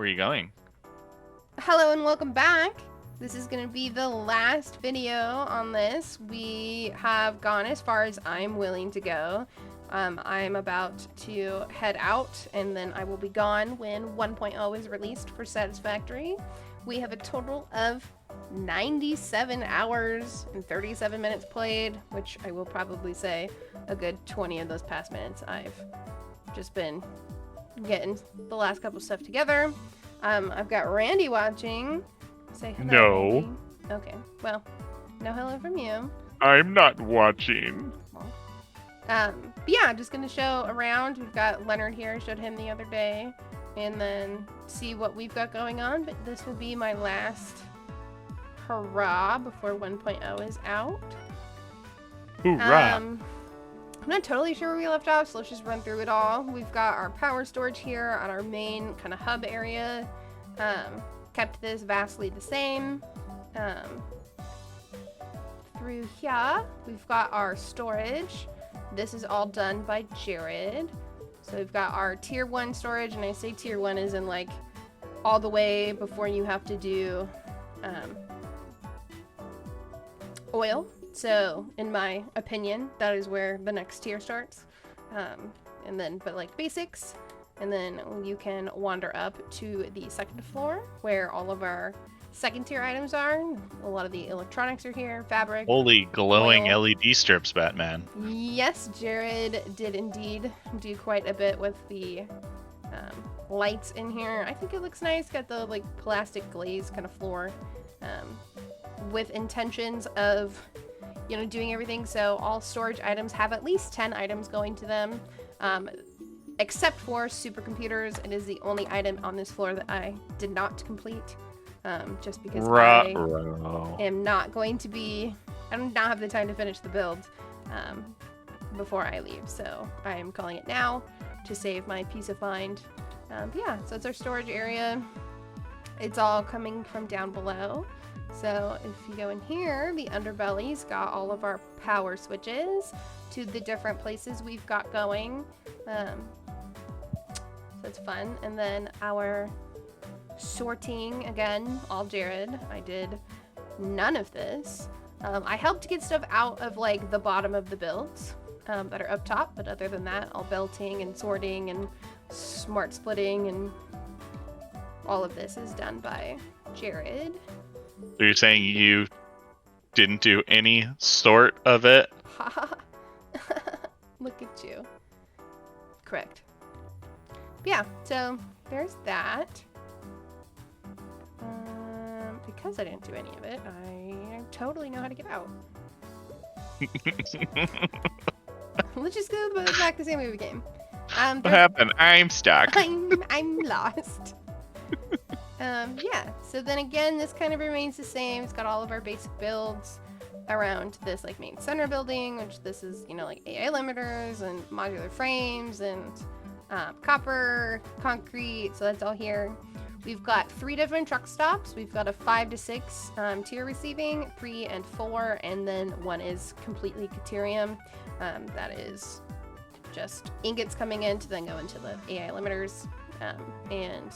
you going? Hello and welcome back. This is going to be the last video on this. We have gone as far as I'm willing to go. I'm about to head out and then I will be gone when 1.0 is released for Satisfactory. We have a total of 97 hours and 37 minutes played, which I will probably say a good 20 of those past minutes I've just been getting the last couple stuff together. I've got Randy watching. Say hello, No. Randy. Okay, well, no hello from you. I'm not watching. But yeah, just gonna show around. We've got Leonard here. I showed him the other day, and then see what we've got going on. But this will be my last hurrah before 1.0 is out. Hoorah. I'm not totally sure where we left off, so let's just run through it all. We've got our power storage here on our main kind of hub area. Kept this vastly the same. Through here, we've got our storage. This is all done by Jared. So we've got our tier 1 storage, and I say tier 1 is in like all the way before you have to do oil. So, in my opinion, that is where the next tier starts. And then, but like basics, and then you can wander up to the second floor where all of our second tier items are. A lot of the electronics are here, fabric. Holy glowing oil. LED strips, Batman. Yes, Jared did indeed do quite a bit with the lights in here. I think it looks nice. Got the like plastic glaze kind of floor with intentions of doing everything so all storage items have at least 10 items going to them, except for supercomputers. It is the only item on this floor that I did not complete, just because I am not going to be, I do not have the time to finish the build before I leave, so I am calling it now to save my peace of mind. Yeah, so it's our storage area. It's all coming from down below. So if you go in here, the underbelly's got all of our power switches to the different places we've got going. So it's fun. And then our sorting, again, all Jared. I did none of this. I helped get stuff out of like the bottom of the builds that are up top, but other than that, all belting and sorting and smart splitting and all of this is done by Jared. So you're saying you didn't do any sort of it? Look at you. Correct. But yeah, so there's that. Because I didn't do any of it, I totally know how to get out. Let's just go back to the same movie game. What happened? I'm stuck. I'm lost. Yeah, so then again, this kind of remains the same. It's got all of our basic builds around this like main center building, which this is, like AI limiters and modular frames and copper, concrete, so that's all here. We've got 3 different truck stops. We've got a 5 to 6 tier receiving, 3 and 4, and then 1 is completely Caterium. That is just ingots coming in to then go into the AI limiters, and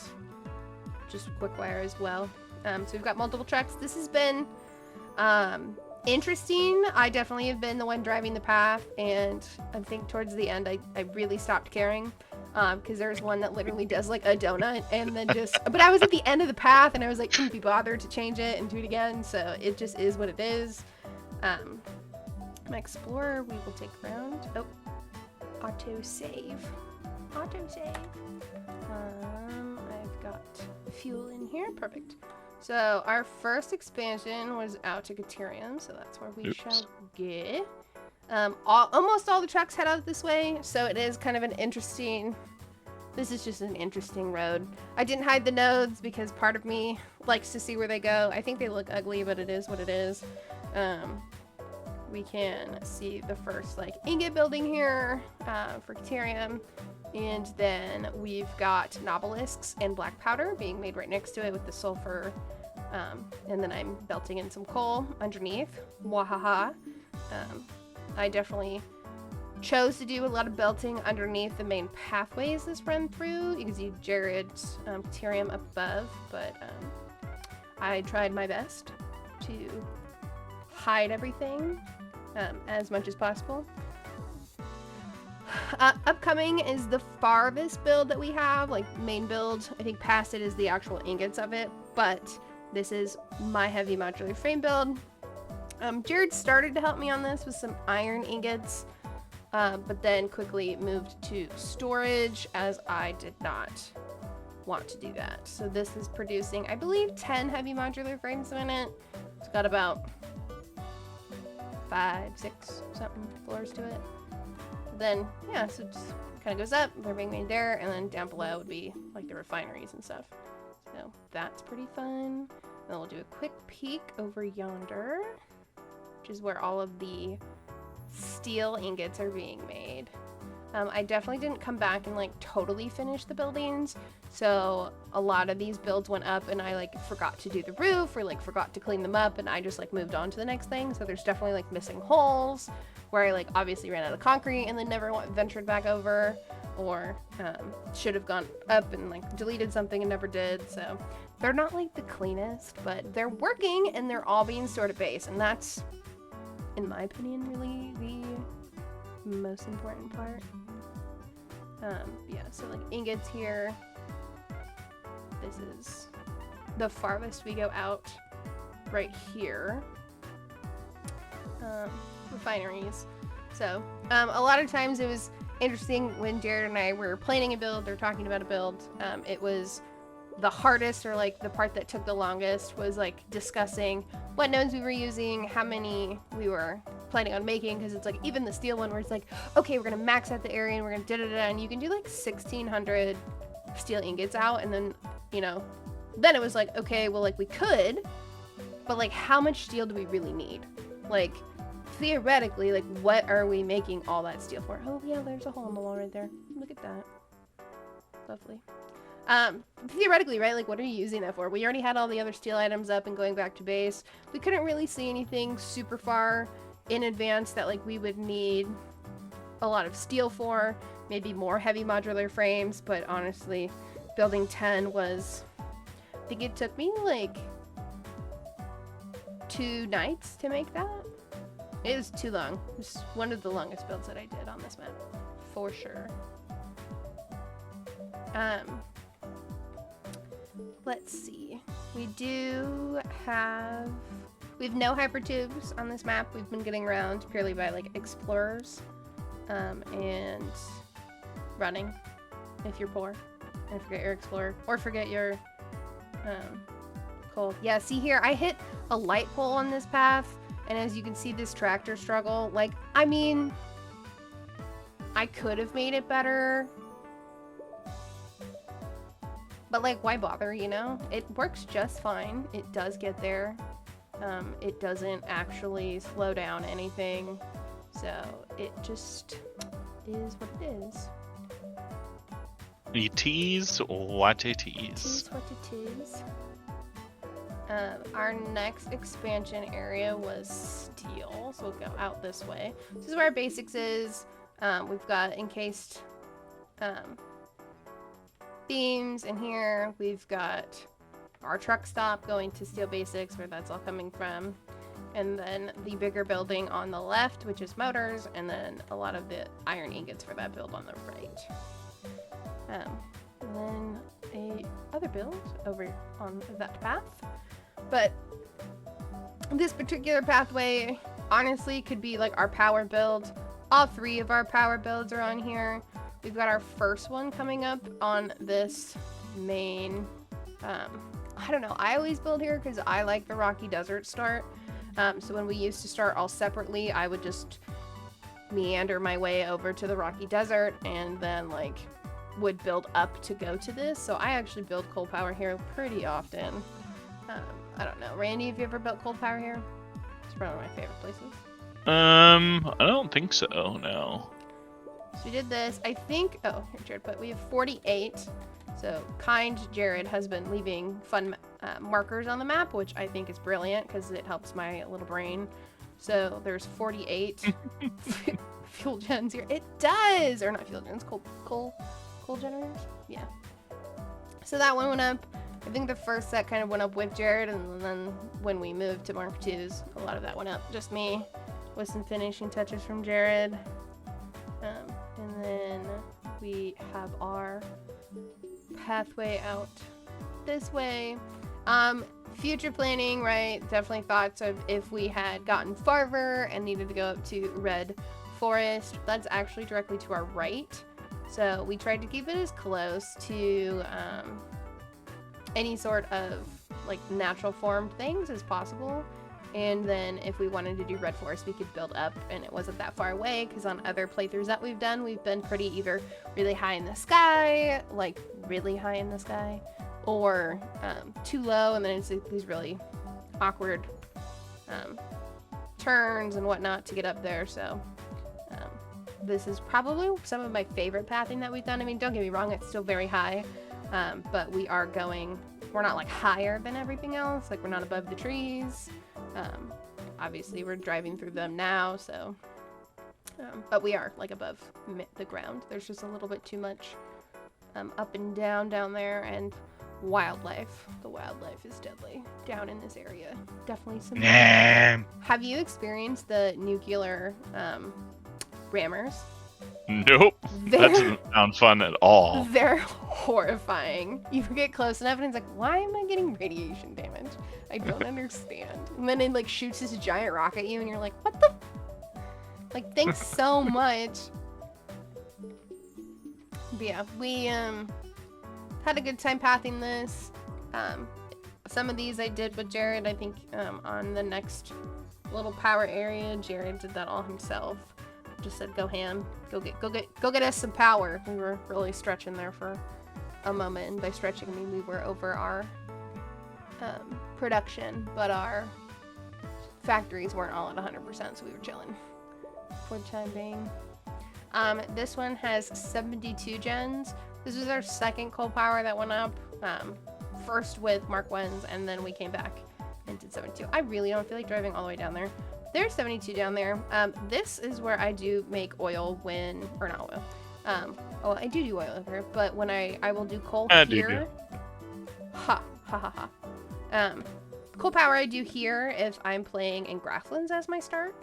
just quick wire as well. So we've got multiple trucks. This has been interesting. I definitely have been the one driving the path, and I think towards the end I really stopped caring, because there's one that literally does like a donut and then just, but I was at the end of the path and I was like, couldn't be bothered to change it and do it again, so it just is what it is. My Explorer we will take around. Oh, auto save. I've got fuel in here. Perfect. So our first expansion was out to Caterium, so that's where we shall get. Almost all the trucks head out this way, so it is kind of an interesting, this is just an interesting road. I didn't hide the nodes because part of me likes to see where they go. I think they look ugly, but it is what it is. We can see the first like ingot building here for Caterium. And then we've got Nobelisks and black powder being made right next to it with the sulfur. And then I'm belting in some coal underneath. Wahaha. I definitely chose to do a lot of belting underneath the main pathways this run through. You can see Jared's terrarium above, but I tried my best to hide everything as much as possible. Upcoming is the farthest build that we have, like main build. I think past it is the actual ingots of it, but this is my heavy modular frame build. Jared started to help me on this with some iron ingots, but then quickly moved to storage as I did not want to do that. So this is producing, I believe, 10 heavy modular frames a minute. It's got about 5, 6 something floors to it. Then yeah, so it just kind of goes up, they're being made there, and then down below would be like the refineries and stuff. So that's pretty fun. Then we'll do a quick peek over yonder, which is where all of the steel ingots are being made. I definitely didn't come back and like totally finish the buildings, so a lot of these builds went up and I like forgot to do the roof or like forgot to clean them up, and I just like moved on to the next thing. So there's definitely like missing holes where I like obviously ran out of concrete and then never ventured back over, or should have gone up and like deleted something and never did. So they're not like the cleanest, but they're working and they're all being stored at base, and that's, in my opinion, really the most important part. Yeah, so like ingots here. This is the farthest we go out, right here. Refineries. So a lot of times it was interesting when Jared and I were planning a build or talking about a build. It was the hardest, or like the part that took the longest, was like discussing what nodes we were using, how many we were planning on making, because it's like even the steel one where it's like, okay, we're gonna max out the area and we're gonna da-da-da, and you can do like 1,600 steel ingots out, and then, you know, then it was like, okay, well, like we could, but like how much steel do we really need? Like theoretically, like what are we making all that steel for? Oh yeah, there's a hole in the wall right there. Look at that. Lovely. Theoretically, right, like what are you using that for? We already had all the other steel items up and going back to base. We couldn't really see anything super far in advance that like we would need a lot of steel for. Maybe more heavy modular frames, but honestly, building 10 was, I think it took me like 2 nights to make that. It was too long. It was one of the longest builds that I did on this map, for sure. Let's see. We have no hypertubes on this map. We've been getting around purely by like explorers, and running if you're poor, and forget your explorer, or forget your coal. Yeah, see here, I hit a light pole on this path, and as you can see, this tractor struggle, like, I mean, I could have made it better, but like, why bother, you know? It works just fine. It does get there. It doesn't actually slow down anything, so it just is what it is. You tease what it is. Tease what it is. Our next expansion area was steel, so we'll go out this way. This is where our basics is. We've got encased beams in here. We've got our truck stop going to steel basics, where that's all coming from. And then the bigger building on the left, which is motors, and then a lot of the iron ingots for that build on the right. And then a other build over on that path. But this particular pathway honestly could be like our power build. All 3 of our power builds are on here. We've got our first one coming up on this main, I don't know, I always build here because I like the rocky desert start. So when we used to start all separately, I would just meander my way over to the rocky desert and then like would build up to go to this. So I actually build coal power here pretty often. I don't know, Randy, have you ever built coal power here? It's one of my favorite places. I don't think so, no. So we did this, I think, oh, here Jared put, we have 48. So kind Jared has been leaving fun markers on the map, which I think is brilliant because it helps my little brain. So there's 48 fuel gens here. It does! Or not fuel gens, coal generators? Yeah. So that one went up. I think the first set kind of went up with Jared, and then when we moved to Mark IIs, a lot of that went up. Just me with some finishing touches from Jared. And then we have our pathway out this way. Future planning, right? Definitely thoughts of if we had gotten farther and needed to go up to Red Forest. That's actually directly to our right. So we tried to keep it as close to any sort of like natural formed things as possible. And then if we wanted to do Red Forest, we could build up, and it wasn't that far away, because on other playthroughs that we've done, we've been pretty either really high in the sky, like really high in the sky, or too low, and then it's these really awkward turns and whatnot to get up there. So this is probably some of my favorite pathing that we've done. I mean, don't get me wrong, it's still very high, but we're not like higher than everything else, like we're not above the trees. Obviously we're driving through them now, so but we are like above the ground. There's just a little bit too much up and down there, and wildlife. The wildlife is deadly down in this area. Definitely some. Have you experienced the nuclear rammers? Nope. That doesn't sound fun at all. They're horrifying. You get close enough and it's like, why am I getting radiation damage? I don't understand. And then it like shoots this giant rock at you and you're like, what the? Like, thanks so much. But yeah, we had a good time pathing this. Some of these I did with Jared. I think on the next little power area, Jared did that all himself. Just said, go ham, go get us some power. We were really stretching there for a moment, and by stretching I mean we were over our production, but our factories weren't all at 100%, so we were chilling for the time being. This one has 72 gens. This was our second coal power that went up, first with Mark 1s, and then we came back and did 72. I really don't feel like driving all the way down there. There's 72 down there. This is where I do make oil or not oil. Well, I do oil over here, but when I will do coal here. Coal power I do here if I'm playing in grasslands as my start.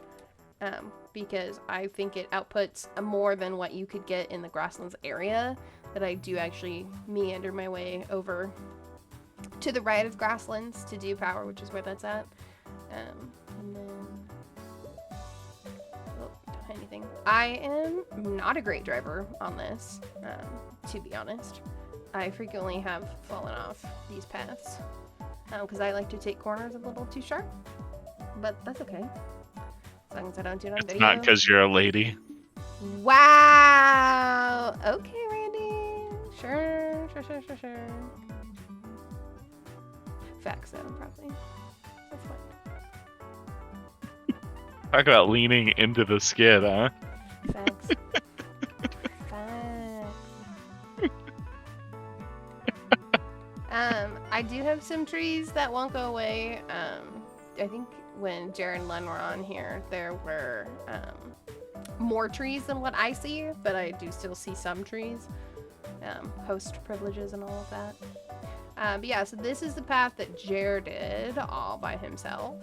Because I think it outputs more than what you could get in the grasslands area, that I do actually meander my way over to the right of grasslands to do power, which is where that's at. And then anything. I am not a great driver on this, to be honest. I frequently have fallen off these paths because I like to take corners a little too sharp, but that's okay. As long as I don't do it on video. It's not because you're a lady. Wow! Okay, Randy. Sure. Facts, though, probably. That's fine. Talk about leaning into the skid, huh? Facts. I do have some trees that won't go away. I think when Jared and Len were on here, there were more trees than what I see, but I do still see some trees. Host privileges and all of that. But yeah, so this is the path that Jared did all by himself.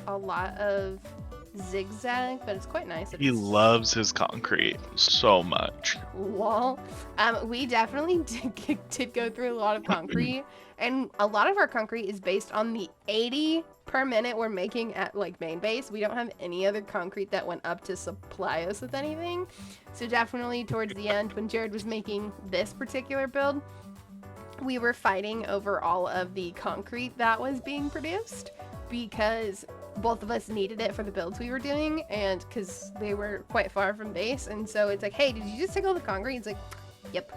A lot of zigzag, but it's quite nice. He loves his concrete so much. Lol. We definitely did go through a lot of concrete, and a lot of our concrete is based on the 80 per minute we're making at like main base. We don't have any other concrete that went up to supply us with anything. So definitely towards the end, when Jared was making this particular build, we were fighting over all of the concrete that was being produced, because both of us needed it for the builds we were doing, and because they were quite far from base. And so it's like, hey, did you just take all the concrete? It's like, yep.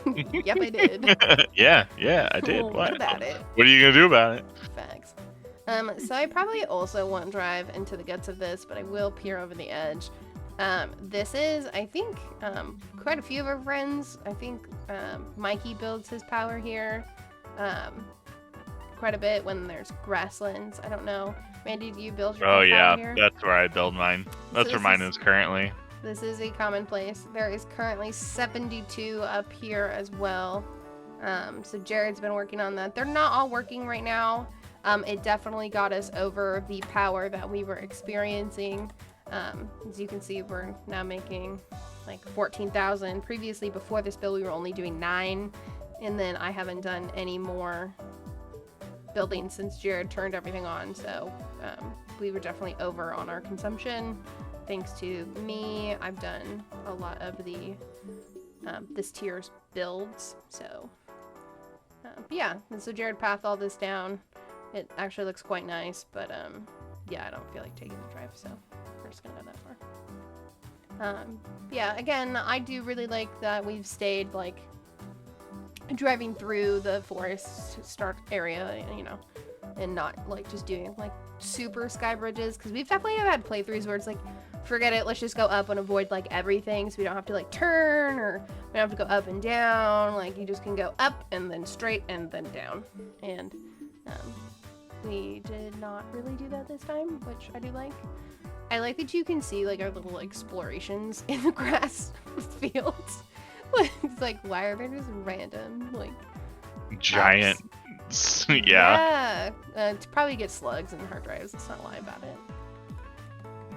Yep, I did. yeah, I did. What about it? What are you gonna do about it? Facts. So I probably also won't drive into the guts of this, but I will peer over the edge. This is, I think, quite a few of our friends. I think Mikey builds his power here. quite a bit when there's grasslands. I don't know. Mandy, do you build your Oh camp yeah, out here? that's where I build mine. That's where mine is currently. This is a commonplace. There is currently 72 up here as well. So Jared's been working on that. They're not all working right now. It definitely got us over the power that we were experiencing. As you can see, we're now making like 14,000. Previously, before this build, we were only doing 9. And then I haven't done any more building since Jared turned everything on. So we were definitely over on our consumption. Thanks to me, I've done a lot of the this tier's builds. So yeah, and so Jared pathed all this down. It actually looks quite nice, but yeah, I don't feel like taking the drive, so we're just gonna go that far. Yeah, again, I do really like that we've stayed like driving through the forest start area, you know, and not like just doing like super sky bridges, because we've definitely had playthroughs where it's like, forget it, let's just go up and avoid like everything, so we don't have to like turn, or we don't have to go up and down. Like, you just can go up and then straight and then down. And we did not really do that this time, which I do like. I like that you can see like our little explorations in the grass fields. It's like, why are there just random like Giant. Yeah. To probably get slugs and hard drives. Let's not lie about it.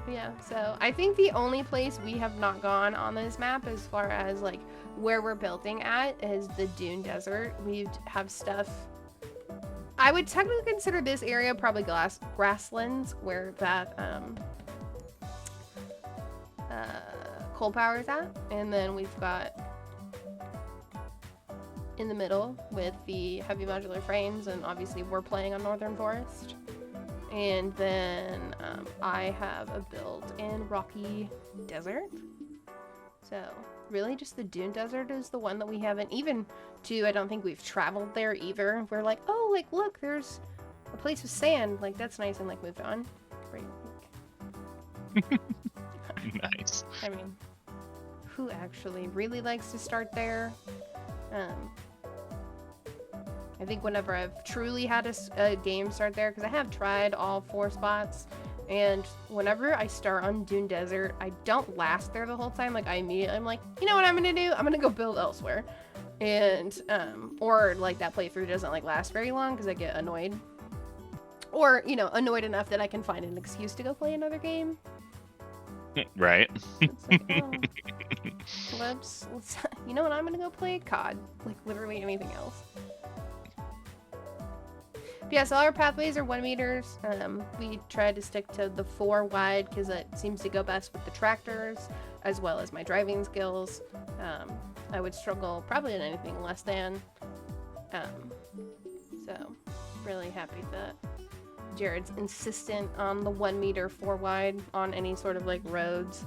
But yeah, so I think the only place we have not gone on this map as far as like where we're building at is the Dune Desert. We have stuff. I would technically consider this area probably grasslands, where that coal power is at, and then we've got in the middle with the heavy modular frames, and obviously we're playing on Northern Forest. And then I have a build in Rocky Desert. So really just the Dune Desert is the one that we haven't even I don't think we've traveled there either. We're like, oh, like, look, there's a place with sand. Like, that's nice, and like moved on. Nice. I mean, who actually really likes to start there? I think whenever I've truly had a game start there, because I have tried all 4 spots, and whenever I start on Dune Desert, I don't last there the whole time. Like, I'm like, you know what I'm gonna do? I'm gonna go build elsewhere. And, or like that playthrough doesn't like last very long because I get annoyed. Or, you know, annoyed enough that I can find an excuse to go play another game. Right. It's like, oh, let's, you know what, I'm gonna go play COD. Like, literally anything else. But yeah, so all our pathways are 1 meters. We tried to stick to the 4 wide because it seems to go best with the tractors, as well as my driving skills. I would struggle probably in anything less than. So, really happy that Jared's insistent on the 1 meter 4 wide on any sort of like roads.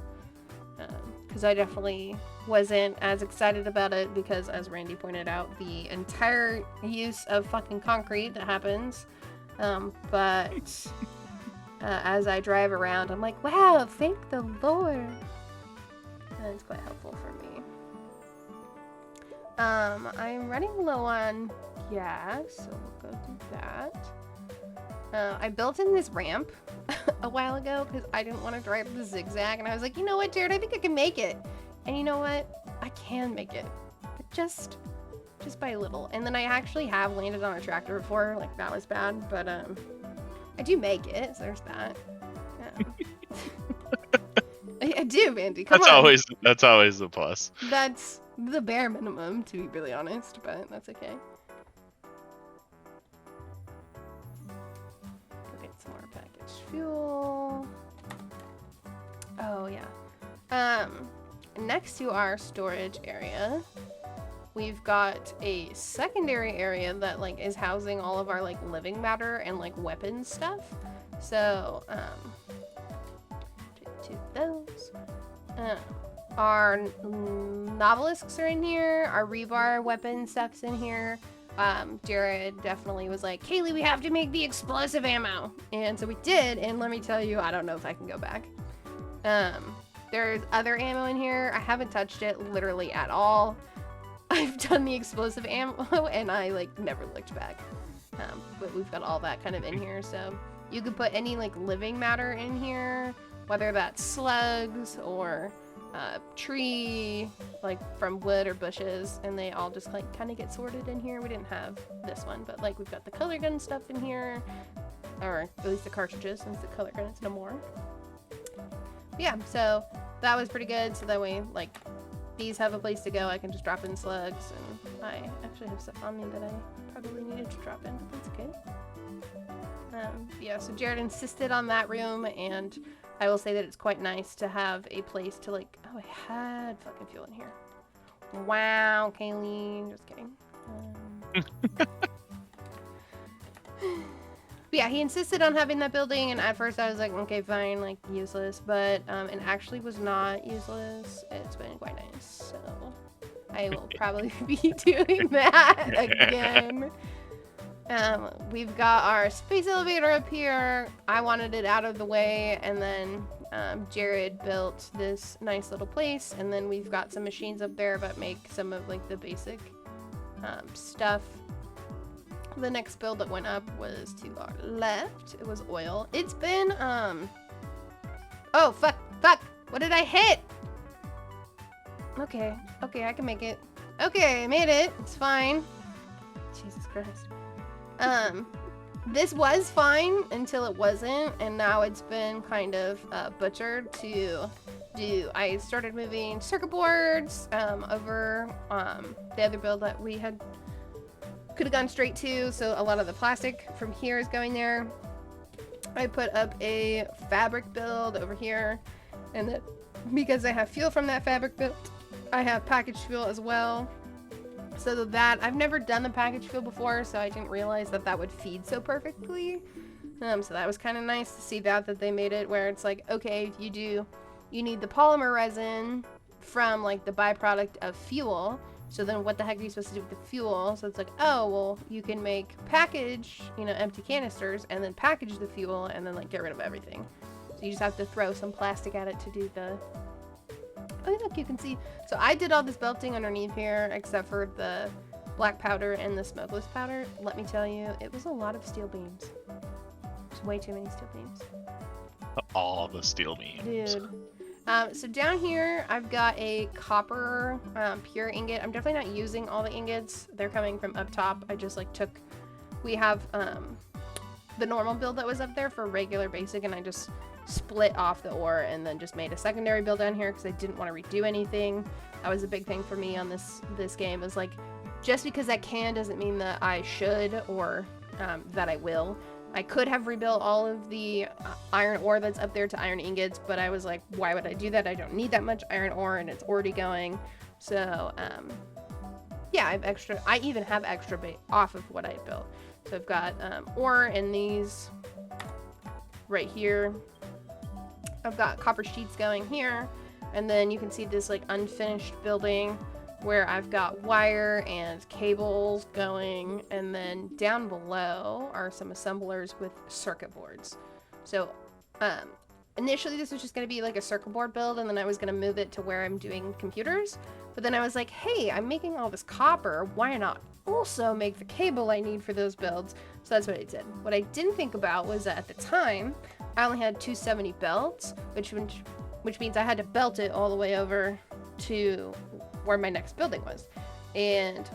Because I definitely wasn't as excited about it because, as Randy pointed out, the entire use of fucking concrete that happens. But as I drive around, I'm like, wow, thank the Lord. And it's quite helpful for me. I'm running low on gas, so we'll go do that. I built in this ramp a while ago because I didn't want to drive the zigzag, and I was like, you know what, Jared, I think I can make it. And you know what? I can make it, but just by a little. And then I actually have landed on a tractor before, like that was bad, but I do make it, so there's that. I do, Andy. Come on. That's always a plus. That's the bare minimum, to be really honest, but that's okay. Go get some more packaged fuel. Oh yeah. Next to our storage area, we've got a secondary area that like is housing all of our like living matter and like weapons stuff. So take 2 of those. Our novelisks are in here. Our rebar weapon stuff's in here. Jared definitely was like, Kaylee, we have to make the explosive ammo. And so we did, and let me tell you, I don't know if I can go back. There's other ammo in here. I haven't touched it literally at all. I've done the explosive ammo and I like never looked back. But we've got all that kind of in here, so you could put any like living matter in here, whether that's slugs or tree, like from wood or bushes, and they all just like kind of get sorted in here. We didn't have this one, but like we've got the color gun stuff in here, or at least the cartridges, since the color gun is no more. But yeah, so that was pretty good. So that way, like, these have a place to go. I can just drop in slugs, and I actually have stuff on me that I probably needed to drop in, but that's okay. Yeah, so Jared insisted on that room, and I will say that it's quite nice to have a place to, like, oh, I had fucking fuel in here. Wow, Kayleen, just kidding. But yeah, he insisted on having that building, and at first I was like, okay, fine, like, useless, but it actually was not useless. It's been quite nice, so I will probably be doing that again. We've got our space elevator up here. I wanted it out of the way, and then Jared built this nice little place, and then we've got some machines up there that make some of like the basic stuff. The next build that went up was to our left. It was oil. It's been oh fuck, what did I hit? Okay, I can make it. Okay, I made it. It's fine. Jesus Christ. This was fine until it wasn't, and now it's been kind of butchered to do. I started moving circuit boards over the other build that we had could have gone straight to, so a lot of the plastic from here is going there. I put up a fabric build over here, and then because I have fuel from that fabric build, I have packaged fuel as well. So that I've never done the packaged fuel before, so I didn't realize that that would feed so perfectly. So that was kind of nice to see that they made it where it's like, okay, you need the polymer resin from like the byproduct of fuel. So then what the heck are you supposed to do with the fuel? So it's like, oh, well, you can make package, empty canisters, and then package the fuel, and then like get rid of everything. So you just have to throw some plastic at it to do the... Oh, look, you can see. So I did all this belting underneath here, except for the black powder and the smokeless powder. Let me tell you, it was a lot of steel beams. There's way too many steel beams. All the steel beams. Dude. So down here, I've got a copper pure ingot. I'm definitely not using all the ingots. They're coming from up top. I just like we have the normal build that was up there for regular basic, and I just split off the ore and then just made a secondary build down here because I didn't want to redo anything. That was a big thing for me on this game, is like, just because I can doesn't mean that I should or that I will. I could have rebuilt all of the iron ore that's up there to iron ingots, but I was like, why would I do that? I don't need that much iron ore, and it's already going. So, yeah, I even have extra bait off of what I built. So I've got ore in these right here. I've got copper sheets going here, and then you can see this like unfinished building where I've got wire and cables going, and then down below are some assemblers with circuit boards. So initially this was just going to be like a circuit board build, and then I was going to move it to where I'm doing computers. But then I was like, hey, I'm making all this copper, why not also make the cable I need for those builds? So that's what I did. What I didn't think about was that at the time I only had 270 belts, which means I had to belt it all the way over to where my next building was. And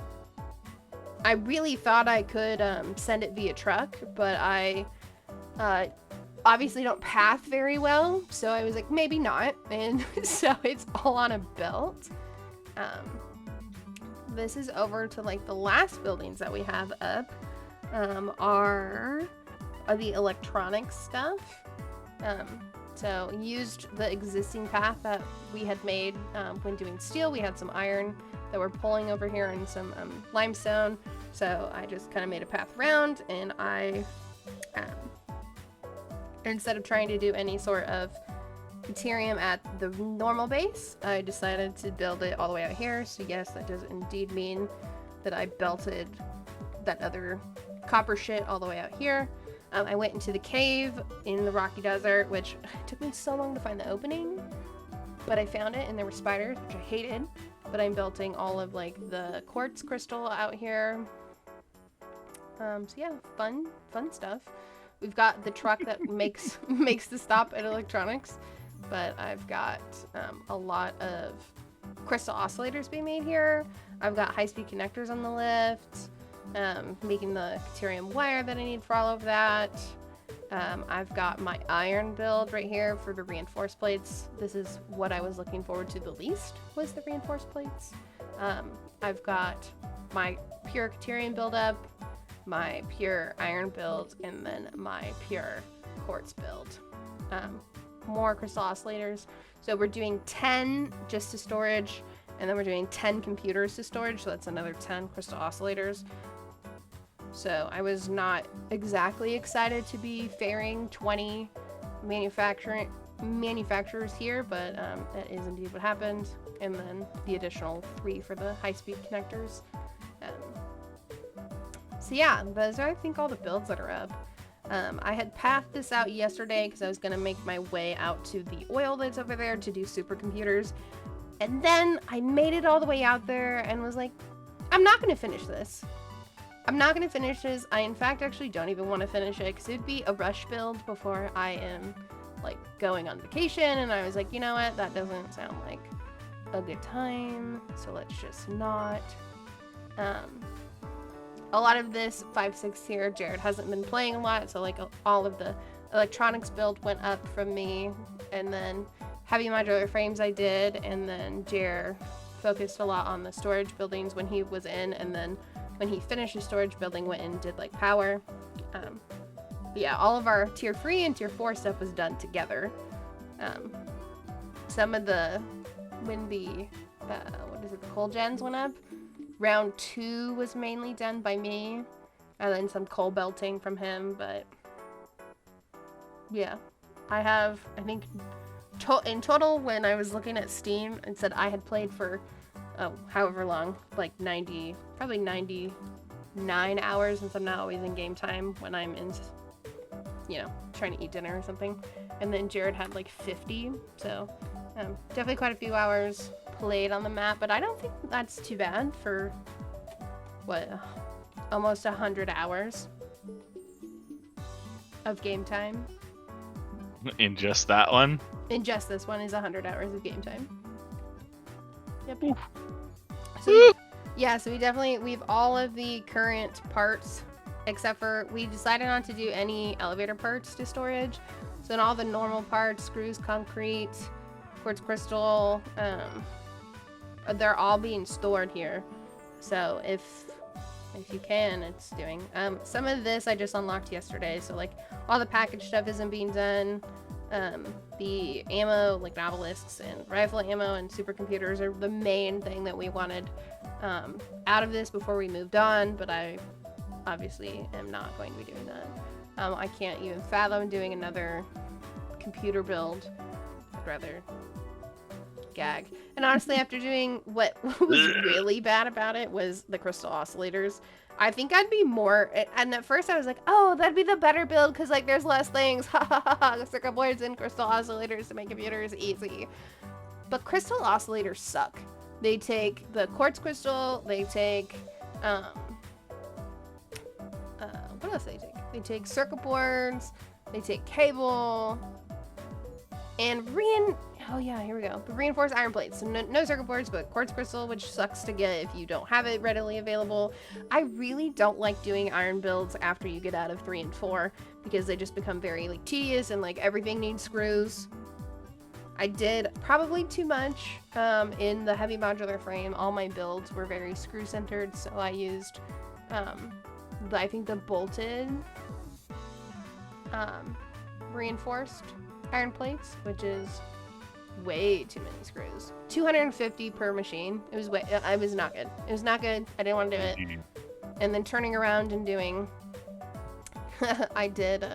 I really thought I could send it via truck, but I obviously don't path very well, so I was like, maybe not. And so it's all on a belt. This is over to like the last buildings that we have up are the electronics stuff. So used the existing path that we had made when doing steel. We had some iron that we're pulling over here and some limestone. So I just kind of made a path around, and I, instead of trying to do any sort of deuterium at the normal base, I decided to build it all the way out here. So yes, that does indeed mean that I belted that other copper shit all the way out here. I went into the cave in the rocky desert, which took me so long to find the opening, but I found it, and there were spiders, which I hated. But I'm belting all of like the quartz crystal out here. So yeah, fun stuff. We've got the truck that makes the stop at electronics, but I've got a lot of crystal oscillators being made here. I've got high-speed connectors on the lift, making the deuterium wire that I need for all of that. I've got my iron build right here for the reinforced plates. This is what I was looking forward to the least, was the reinforced plates. I've got my pure deuterium build up, my pure iron build, and then my pure quartz build. More crystal oscillators. So we're doing 10 just to storage, and then we're doing 10 computers to storage, so that's another 10 crystal oscillators. So I was not exactly excited to be fairing 20 manufacturers here, but that is indeed what happened. And then the additional 3 for the high-speed connectors. So yeah, those are, I think, all the builds that are up. I had pathed this out yesterday because I was going to make my way out to the oil that's over there to do supercomputers. And then I made it all the way out there and was like, I'm not going to finish this. I, in fact, actually don't even want to finish it because it'd be a rush build before I am, like, going on vacation. And I was like, you know what? That doesn't sound like a good time. So let's just not. A lot of this 5.6 here, Jared hasn't been playing a lot. So, like, all of the electronics build went up from me. And then heavy modular frames I did. And then Jared focused a lot on the storage buildings when he was in. And then when he finished his storage building, went and did like power. Yeah, all of our tier 3 and tier 4 stuff was done together. Some of the, when the, the coal gens went up, round 2 was mainly done by me, and then some coal belting from him, but yeah. I have, I think, in total, when I was looking at Steam, it said I had played for however long, like probably 99 hours, since I'm not always in game time when I'm in, trying to eat dinner or something. And then Jared had like 50, so definitely quite a few hours played on the map, but I don't think that's too bad for, almost 100 hours of game time. In just that one? In just this one is 100 hours of game time. Yep. Oof. So we've all of the current parts, except for we decided not to do any elevator parts to storage. So in all the normal parts, screws, concrete, quartz crystal, they're all being stored here. So if you can, it's doing. Some of this I just unlocked yesterday, so like all the package stuff isn't being done. The ammo, like novelisks and rifle ammo and supercomputers, are the main thing that we wanted out of this before we moved on, but I obviously am not going to be doing that. I can't even fathom doing another computer build. I'd rather gag. And honestly, after doing what was really bad about it was the crystal oscillators, I think I'd be more, and at first I was like, oh, that'd be the better build because like there's less things, ha ha ha ha, circuit boards and crystal oscillators to make computers easy. But crystal oscillators suck. They take the quartz crystal, they take, what else do they take? They take circuit boards, they take cable, and reinforced iron plates. So no circuit boards, but quartz crystal, which sucks to get if you don't have it readily available. I really don't like doing iron builds after you get out of 3 and 4 because they just become very like tedious and like everything needs screws. I did probably too much in the heavy modular frame. All my builds were very screw centered, so I used I think the bolted reinforced iron plates, which is way too many screws. 250 per machine. It was not good. It was not good. I didn't want to do it. And then turning around and doing I did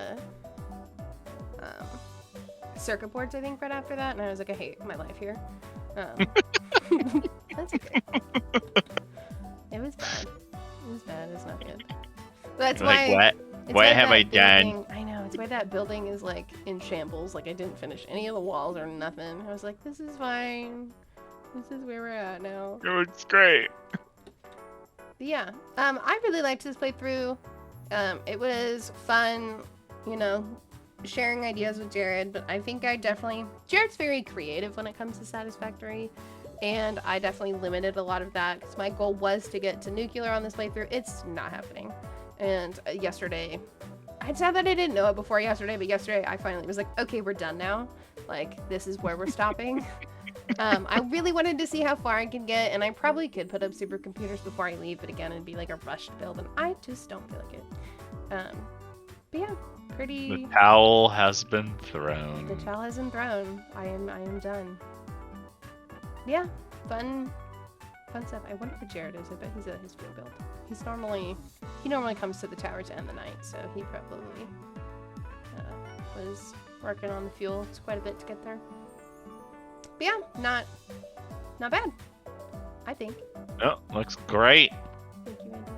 circuit boards, I think, right after that, and I was like, I hate my life here. That's okay. It was bad. It's not good. But that's why. What have I done? I know, it's why that building is like in shambles. Like I didn't finish any of the walls or nothing. I was like, this is fine. This is where we're at now. It's great. But yeah, I really liked this playthrough. It was fun, you know, sharing ideas with Jared, but I think Jared's very creative when it comes to Satisfactory, and I definitely limited a lot of that because my goal was to get to nuclear on this playthrough. It's not happening. And yesterday, I'd said that I didn't know it before yesterday, but yesterday I finally was like, okay, we're done now. Like, this is where we're stopping. I really wanted to see how far I could get, and I probably could put up supercomputers before I leave, but again, it'd be like a rushed build, and I just don't feel like it. But yeah, pretty. The towel has been thrown. The towel has been thrown. I am done. Yeah, fun stuff. I wonder where Jared is. I bet he's at his fuel build. He normally comes to the tower to end the night, so he probably was working on the fuel. It's quite a bit to get there. But yeah, not bad, I think. Oh, looks great. Thank you, Andy.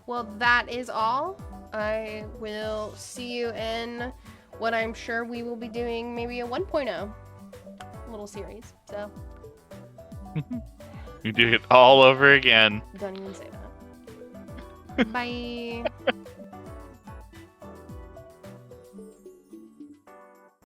Well, that is all. I will see you in what I'm sure we will be doing, maybe a 1.0 little series. So You do it all over again. don't even say that. Bye.